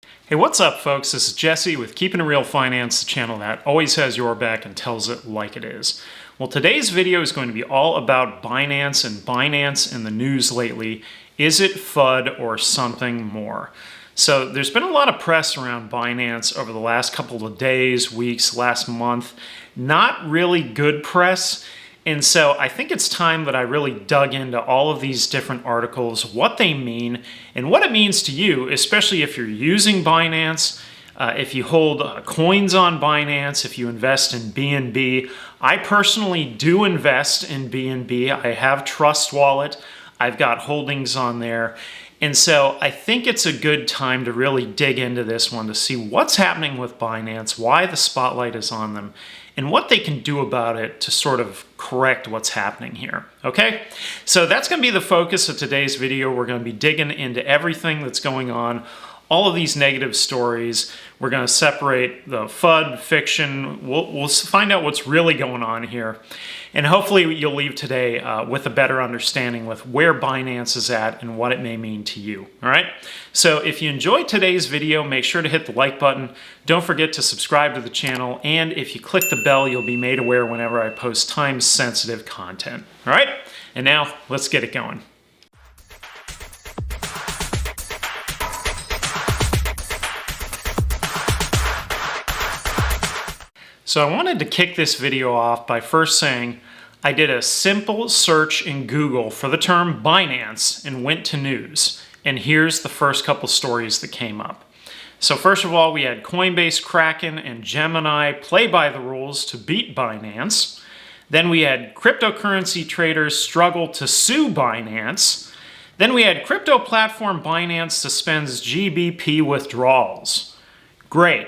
Hey, what's up, folks? This is Jesse with Keeping It Real Finance, the channel that always has your back and tells it like it is. Well, today's video is going to be all about Binance and Binance in the news lately. Is it FUD or something more? So there's been a lot of press around Binance over the last couple of days, weeks, last month. Not really good press. And so I think it's time that I really dug into all of these different articles, what they mean, and what it means to you, especially if you're using Binance, if you hold coins on Binance, if you invest in BNB. I personally do invest in BNB. I have Trust Wallet. I've got holdings on there. And so I think it's a good time to really dig into this one to see what's happening with Binance, why the spotlight is on them, and what they can do about it to sort of correct what's happening here, okay? So that's gonna be the focus of today's video. We're gonna be digging into everything that's going on, all of these negative stories. We're gonna separate the FUD, fiction. We'll find out what's really going on here. And hopefully you'll leave today with a better understanding with where Binance is at and what it may mean to you, all right? So if you enjoyed today's video, make sure to hit the like button. Don't forget to subscribe to the channel. And if you click the bell, you'll be made aware whenever I post time-sensitive content, all right? And now let's get it going. So I wanted to kick this video off by first saying I did a simple search in Google for the term Binance and went to news. And here's the first couple stories that came up. So first of all, we had Coinbase, Kraken, and Gemini play by the rules to beat Binance. Then we had cryptocurrency traders struggle to sue Binance. Then we had crypto platform Binance suspends GBP withdrawals. Great.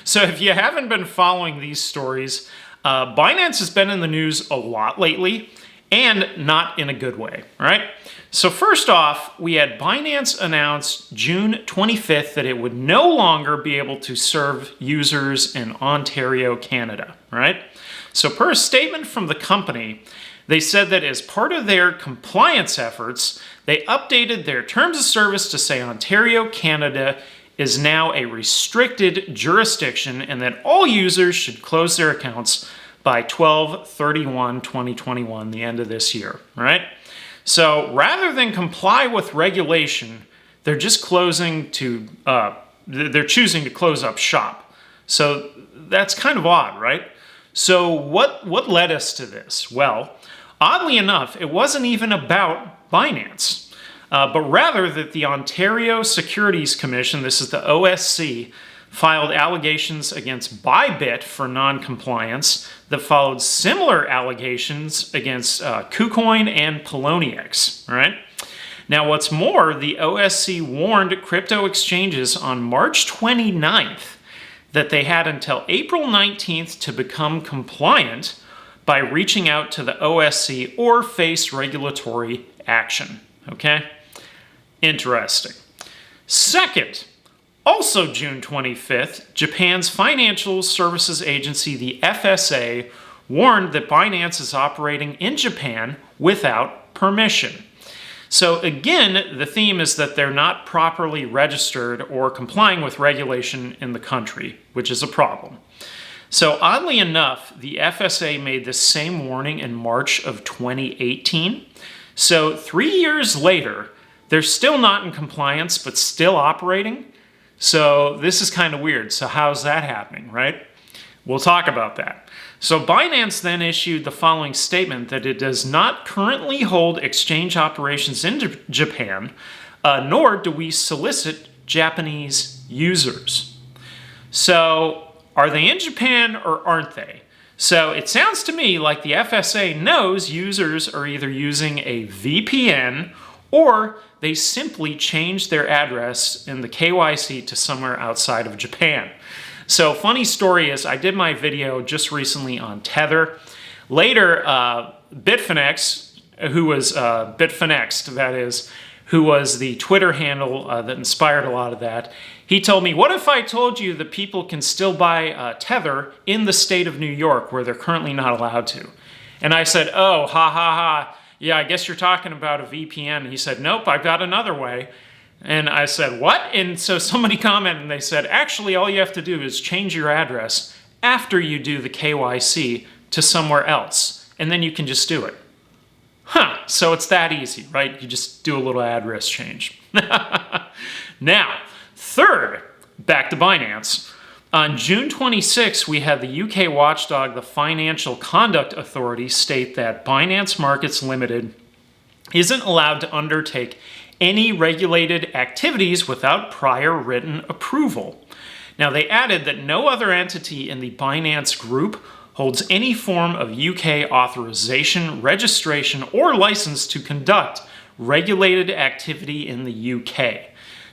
So if you haven't been following these stories, Binance has been in the news a lot lately, and not in a good way, all right? So first off, we had Binance announce June 25th that it would no longer be able to serve users in Ontario, Canada, all right? So per a statement from the company, they said that as part of their compliance efforts, they updated their terms of service to say Ontario, Canada is now a restricted jurisdiction and that all users should close their accounts by 12/31/2021, the end of this year, right? So rather than comply with regulation, they're just choosing to close up shop. So that's kind of odd, right? So what led us to this? Well, oddly enough, it wasn't even about Binance. But rather that the Ontario Securities Commission, this is the OSC, filed allegations against Bybit for non-compliance that followed similar allegations against KuCoin and Poloniex, all right? Now, what's more, the OSC warned crypto exchanges on March 29th that they had until April 19th to become compliant by reaching out to the OSC or face regulatory action, okay? Interesting. Second, also June 25th, Japan's financial services agency, the FSA, warned that Binance is operating in Japan without permission. So again, the theme is that they're not properly registered or complying with regulation in the country, which is a problem. So oddly enough, the FSA made the same warning in March of 2018. So 3 years later, they're still not in compliance, but still operating. So this is kind of weird. So how's that happening, right? We'll talk about that. So Binance then issued the following statement that it does not currently hold exchange operations in Japan, nor do we solicit Japanese users. So are they in Japan or aren't they? So it sounds to me like the FSA knows users are either using a VPN or they simply changed their address in the KYC to somewhere outside of Japan. So funny story is I did my video just recently on Tether. Later, Bitfinex, who was Bitfinex, that is, who was the Twitter handle that inspired a lot of that, he told me, what if I told you that people can still buy Tether in the state of New York where they're currently not allowed to? And I said, oh, ha ha ha. Yeah, I guess you're talking about a VPN. And he said, nope, I've got another way. And I said, what? And so somebody commented and they said, actually, all you have to do is change your address after you do the KYC to somewhere else. And then you can just do it. Huh, so it's that easy, right? You just do a little address change. Now, third, back to Binance. On June 26, we had the UK Watchdog, the Financial Conduct Authority, state that Binance Markets Limited isn't allowed to undertake any regulated activities without prior written approval. Now, they added that no other entity in the Binance group holds any form of UK authorization, registration, or license to conduct regulated activity in the UK.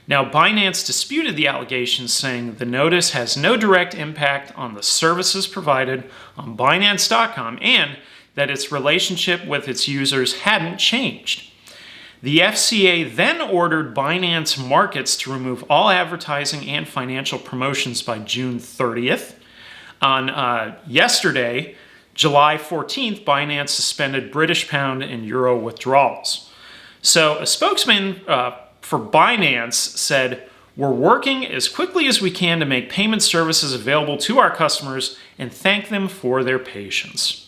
Now, Binance disputed the allegations, saying the notice has no direct impact on the services provided on Binance.com and that its relationship with its users hadn't changed. The FCA then ordered Binance Markets to remove all advertising and financial promotions by June 30th. On yesterday, July 14th, Binance suspended British pound and euro withdrawals. So a spokesman for Binance said, "We're working as quickly as we can to make payment services available to our customers and thank them for their patience."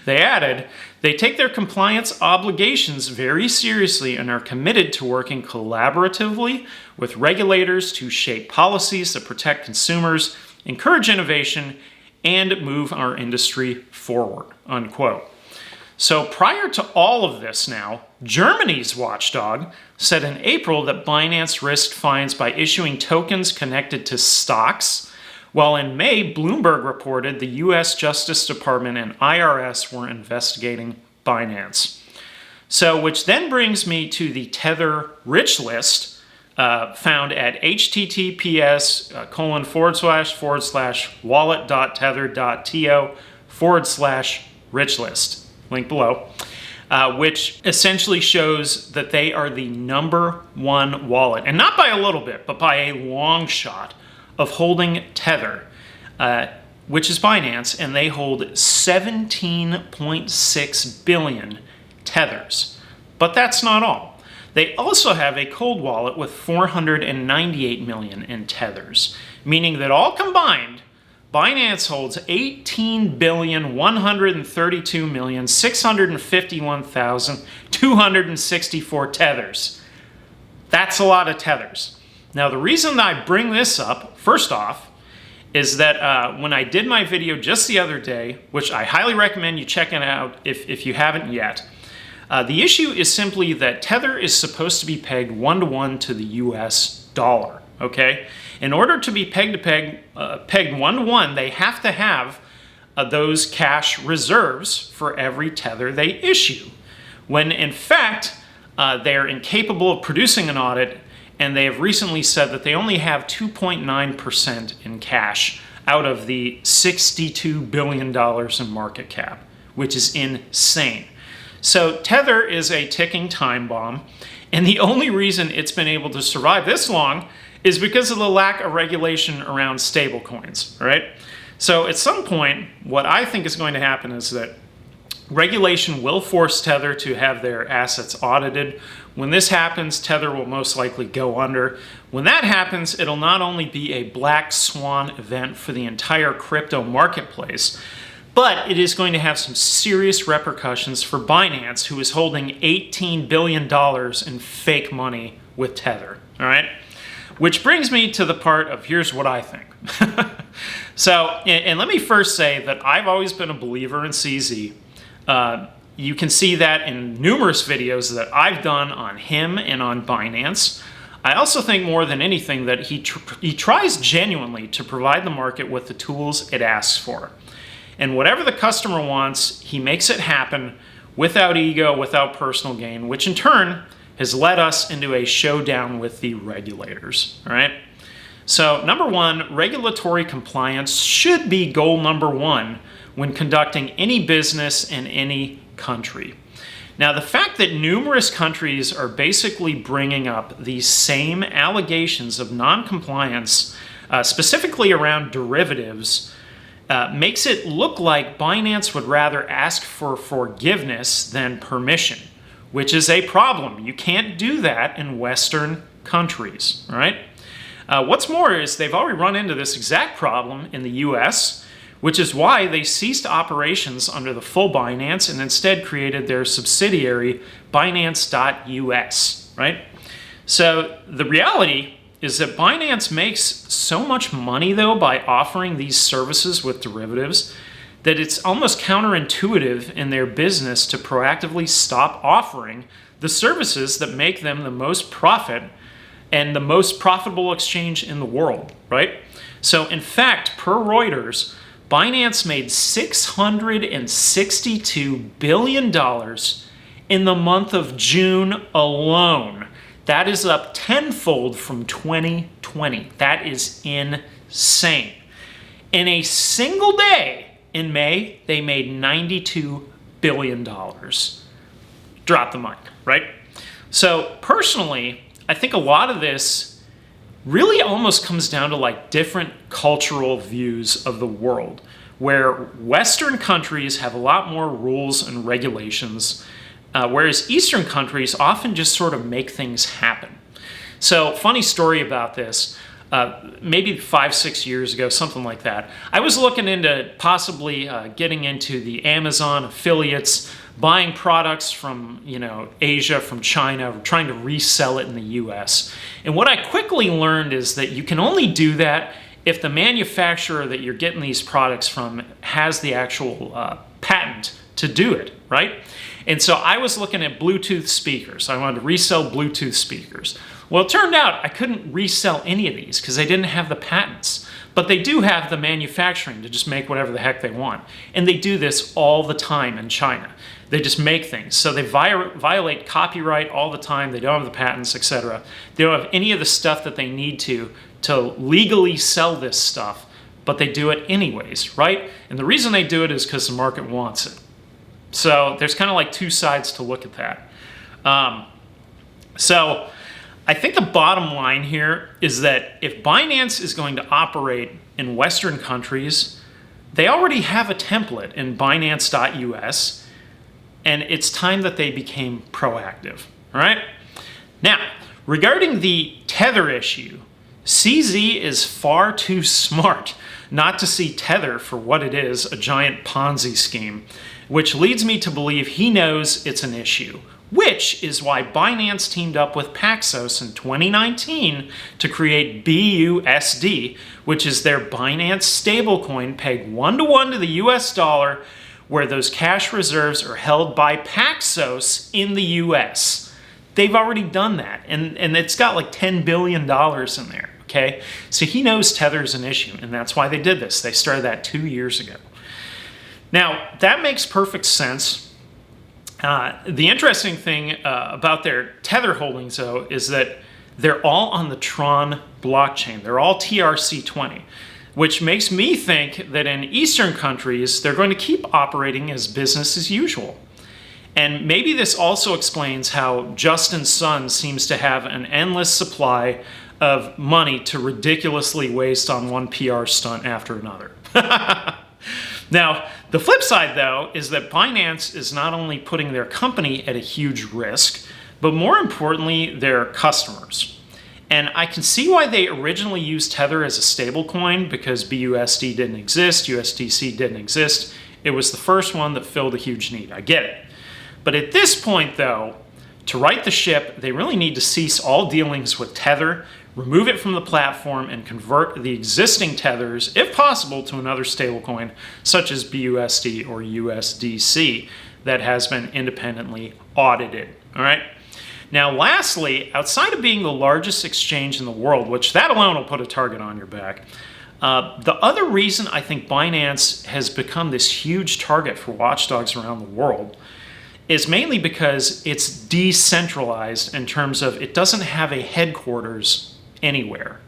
They added, "They take their compliance obligations very seriously and are committed to working collaboratively with regulators to shape policies that protect consumers, encourage innovation, and move our industry forward," unquote. So prior to all of this now, Germany's watchdog said in April that Binance risked fines by issuing tokens connected to stocks, while in May, Bloomberg reported the US Justice Department and IRS were investigating Binance. So, which then brings me to the Tether Richlist, found at https://wallet.tether.to/Richlist. Link below. Which essentially shows that they are the #1 wallet, and not by a little bit, but by a long shot, of holding Tether, which is Binance, and they hold 17.6 billion Tethers. But that's not all. They also have a cold wallet with 498 million in Tethers, meaning that all combined, Binance holds 18,132,651,264 Tethers. That's a lot of Tethers. Now, the reason I bring this up, first off, is that when I did my video just the other day, which I highly recommend you check it out if you haven't yet, the issue is simply that Tether is supposed to be pegged 1-to-1 to the US dollar, okay? In order to be pegged 1-to-1, they have to have those cash reserves for every Tether they issue, when in fact, they're incapable of producing an audit, and they have recently said that they only have 2.9% in cash out of the $62 billion in market cap, which is insane. So Tether is a ticking time bomb, and the only reason it's been able to survive this long is because of the lack of regulation around stablecoins, right? So at some point, what I think is going to happen is that regulation will force Tether to have their assets audited. When this happens, Tether will most likely go under. When that happens, it'll not only be a black swan event for the entire crypto marketplace, but it is going to have some serious repercussions for Binance, who is holding $18 billion in fake money with Tether, all right? Which brings me to the part of here's what I think. So, and let me first say that I've always been a believer in CZ. You can see that in numerous videos that I've done on him and on Binance. I also think more than anything that he tries genuinely to provide the market with the tools it asks for. And whatever the customer wants, he makes it happen without ego, without personal gain, which in turn has led us into a showdown with the regulators, all right? So number one, regulatory compliance should be goal number one when conducting any business in any country. Now, the fact that numerous countries are basically bringing up these same allegations of non-compliance, specifically around derivatives, makes it look like Binance would rather ask for forgiveness than permission, which is a problem. You can't do that in Western countries, all right? What's more is they've already run into this exact problem in the US, which is why they ceased operations under the full Binance and instead created their subsidiary Binance.us, right? So the reality is that Binance makes so much money, though, by offering these services with derivatives that it's almost counterintuitive in their business to proactively stop offering the services that make them the most profit and the most profitable exchange in the world, right? So in fact, per Reuters, Binance made $662 billion in the month of June alone. That is up tenfold from 2020. That is insane. In a single day in May, they made $92 billion. Drop the mic, right? So personally, I think a lot of this really almost comes down to like different cultural views of the world, where Western countries have a lot more rules and regulations, whereas Eastern countries often just sort of make things happen. So funny story about this, maybe 5-6 years ago, something like that, I was looking into possibly getting into the Amazon affiliates, buying products from, Asia, from China, trying to resell it in the US. And what I quickly learned is that you can only do that if the manufacturer that you're getting these products from has the actual patent to do it, right? And so I was looking at Bluetooth speakers. I wanted to resell Bluetooth speakers. Well, it turned out I couldn't resell any of these because they didn't have the patents. But they do have the manufacturing to just make whatever the heck they want. And they do this all the time in China. They just make things. So they violate copyright all the time. They don't have the patents, etc. They don't have any of the stuff that they need to legally sell this stuff, but they do it anyways, right? And the reason they do it is because the market wants it. So there's kind of like two sides to look at that. So I think the bottom line here is that if Binance is going to operate in Western countries, they already have a template in Binance.us, and it's time that they became proactive, all right? Now, regarding the Tether issue, CZ is far too smart not to see Tether for what it is, a giant Ponzi scheme, which leads me to believe he knows it's an issue, which is why Binance teamed up with Paxos in 2019 to create BUSD, which is their Binance stablecoin pegged 1-to-1 to the US dollar, where those cash reserves are held by Paxos in the US. They've already done that, and it's got like $10 billion in there, okay? So he knows Tether's an issue, and that's why they did this. They started that 2 years ago. Now, that makes perfect sense. The interesting thing about their Tether holdings, though, is that they're all on the Tron blockchain. They're all TRC20, which makes me think that in Eastern countries, they're going to keep operating as business as usual. And maybe this also explains how Justin Sun seems to have an endless supply of money to ridiculously waste on one PR stunt after another. Now, the flip side, though, is that Binance is not only putting their company at a huge risk, but more importantly, their customers. And I can see why they originally used Tether as a stablecoin, because BUSD didn't exist, USDC didn't exist. It was the first one that filled a huge need. I get it. But at this point, though, to right the ship, they really need to cease all dealings with Tether, remove it from the platform, and convert the existing Tethers, if possible, to another stablecoin, such as BUSD or USDC, that has been independently audited. All right. Now, lastly, outside of being the largest exchange in the world, which that alone will put a target on your back, the other reason I think Binance has become this huge target for watchdogs around the world is mainly because it's decentralized in terms of it doesn't have a headquarters anywhere.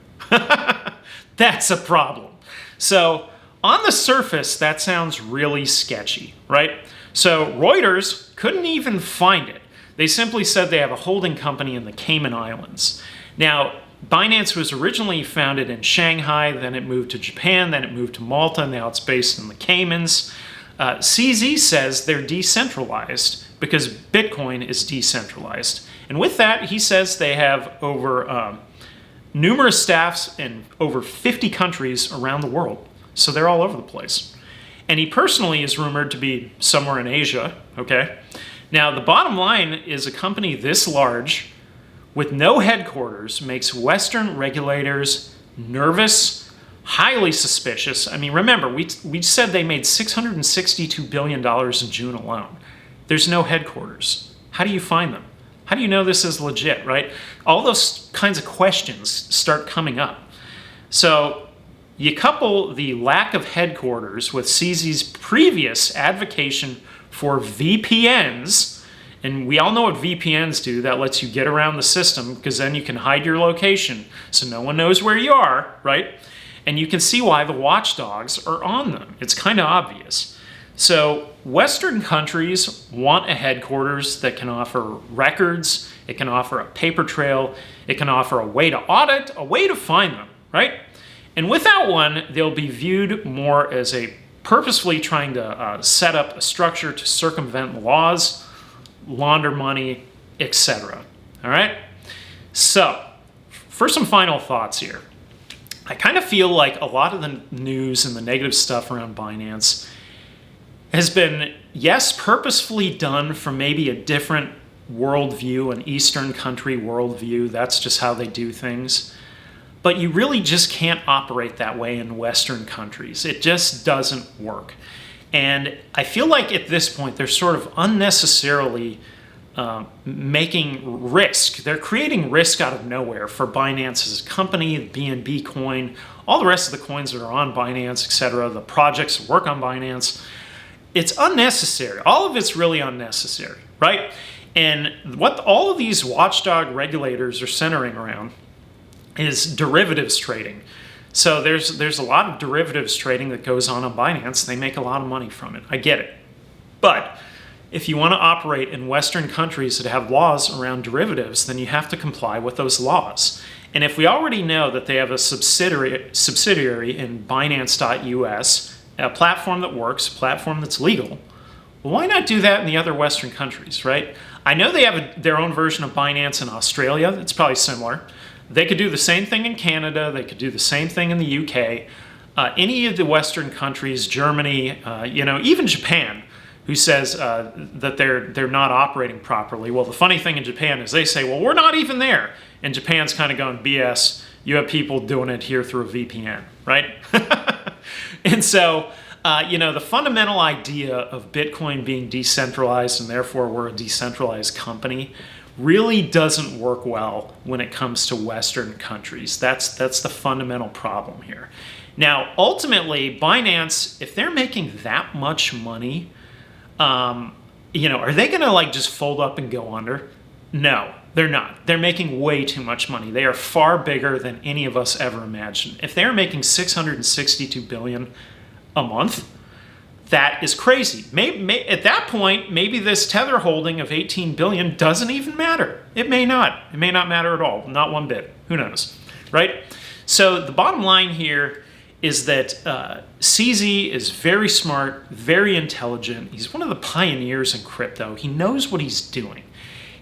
That's a problem. So on the surface, that sounds really sketchy, right? So Reuters couldn't even find it. They simply said they have a holding company in the Cayman Islands. Now, Binance was originally founded in Shanghai, then it moved to Japan, then it moved to Malta, and now it's based in the Caymans. CZ says they're decentralized because Bitcoin is decentralized. And with that, he says they have over numerous staffs in over 50 countries around the world. So they're all over the place. And he personally is rumored to be somewhere in Asia, okay? Now, the bottom line is a company this large with no headquarters makes Western regulators nervous, highly suspicious. I mean, remember, we said they made $662 billion in June alone. There's no headquarters. How do you find them? How do you know this is legit, right? All those kinds of questions start coming up. So you couple the lack of headquarters with CZ's previous advocacy for VPNs, and we all know what VPNs do. That lets you get around the system because then you can hide your location so no one knows where you are, right? And you can see why the watchdogs are on them. It's kind of obvious. So Western countries want a headquarters that can offer records, it can offer a paper trail, it can offer a way to audit, a way to find them, right? And without one, they'll be viewed more as a purposefully trying to set up a structure to circumvent laws, launder money, etc. All right? So, for some final thoughts here. I kind of feel like a lot of the news and the negative stuff around Binance has been, yes, purposefully done from maybe a different worldview, an Eastern country worldview. That's just how they do things. But you really just can't operate that way in Western countries. It just doesn't work. And I feel like at this point, they're sort of unnecessarily making risk. They're creating risk out of nowhere for Binance as a company, BNB coin, all the rest of the coins that are on Binance, etc., the projects that work on Binance. It's unnecessary. All of it's really unnecessary, right? And what all of these watchdog regulators are centering around is derivatives trading. So there's a lot of derivatives trading that goes on Binance. They make a lot of money from it. I get it. But if you want to operate in Western countries that have laws around derivatives, then you have to comply with those laws. And if we already know that they have a subsidiary in Binance.us, a platform that works, a platform that's legal, well, why not do that in the other Western countries, right? I know they have their own version of Binance in Australia. It's probably similar. They could do the same thing in Canada. They could do the same thing in the UK. Any of the Western countries, Germany, even Japan, who says that they're not operating properly. Well, the funny thing in Japan is they say, well, we're not even there. And Japan's kind of going, BS, you have people doing it here through a VPN, right? And so, the fundamental idea of Bitcoin being decentralized and therefore we're a decentralized company really doesn't work well when it comes to Western countries. That's the fundamental problem here. Now, ultimately, Binance, if they're making that much money, are they going to just fold up and go under? No, they're not. They're making way too much money. They are far bigger than any of us ever imagined. If they're making $662 billion a month, that is crazy. At that point, maybe this Tether holding of $18 billion doesn't even matter. It may not. It may not matter at all. Not one bit. Who knows, right? So the bottom line here is that CZ is very smart, very intelligent. He's one of the pioneers in crypto. He knows what he's doing.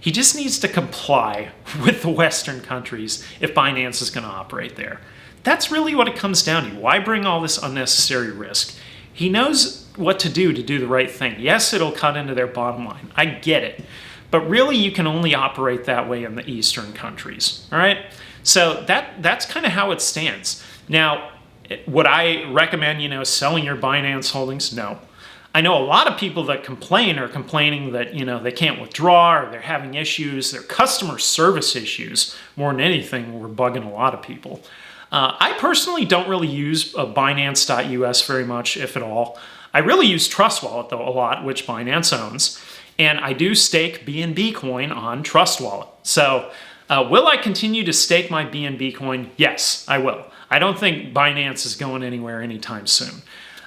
He just needs to comply with the Western countries if Binance is going to operate there. That's really what it comes down to. Why bring all this unnecessary risk? He knows what to do the right thing. Yes, it'll cut into their bottom line. I get it. But really, you can only operate that way in the Eastern countries. All right? So that's kind of how it stands. Now, would I recommend, selling your Binance holdings? No. I know a lot of people that are complaining that, they can't withdraw or they're having issues. Their customer service issues, more than anything, were bugging a lot of people. I personally don't really use Binance.us very much, if at all. I really use Trust Wallet, though, a lot, which Binance owns. And I do stake BNB coin on Trust Wallet. So will I continue to stake my BNB coin? Yes, I will. I don't think Binance is going anywhere anytime soon.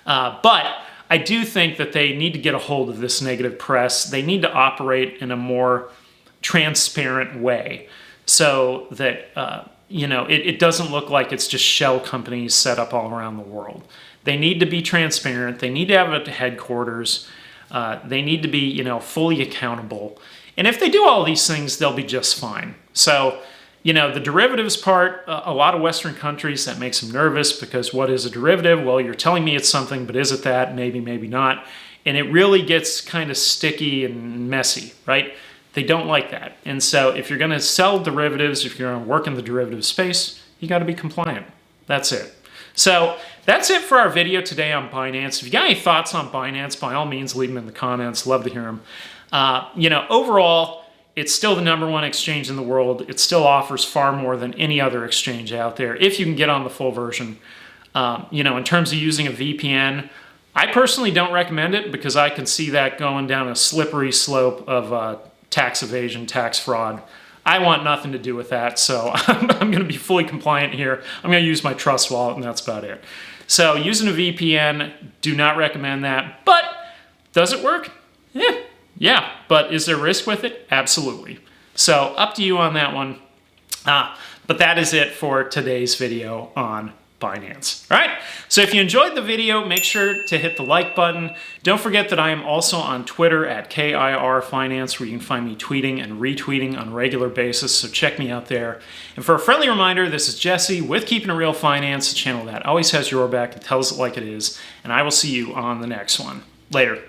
But I do think that they need to get a hold of this negative press. They need to operate in a more transparent way so that it doesn't look like it's just shell companies set up all around the world. They need to be transparent. They need to have a headquarters. They need to be fully accountable. And if they do all these things, they'll be just fine. So, you know, the derivatives part, a lot of Western countries, that makes them nervous because what is a derivative? Well, you're telling me it's something, but is it that? Maybe, maybe not. And it really gets kind of sticky and messy, right? They don't like that. And so if you're going to sell derivatives, if you're going to work in the derivative space, you got to be compliant. That's it. So that's it for our video today on Binance. If you got any thoughts on Binance, by all means, leave them in the comments. Love to hear them. You know, overall, it's still the #1 exchange in the world. It still offers far more than any other exchange out there if you can get on the full version. You know, in terms of using a VPN, I personally don't recommend it because I can see that going down a slippery slope of tax evasion, tax fraud. I want nothing to do with that, so I'm going to be fully compliant here. I'm going to use my Trust Wallet, and that's about it. So using a VPN, do not recommend that. But does it work? Yeah, but is there risk with it? Absolutely. So up to you on that one. But that is it for today's video on Binance. All right, so if you enjoyed the video, make sure to hit the like button. Don't forget that I am also on Twitter at KIR Finance, where you can find me tweeting and retweeting on a regular basis, so check me out there. And for a friendly reminder, this is Jesse with Keeping It Real Finance, a channel that always has your back and tells it like it is, and I will see you on the next one. Later.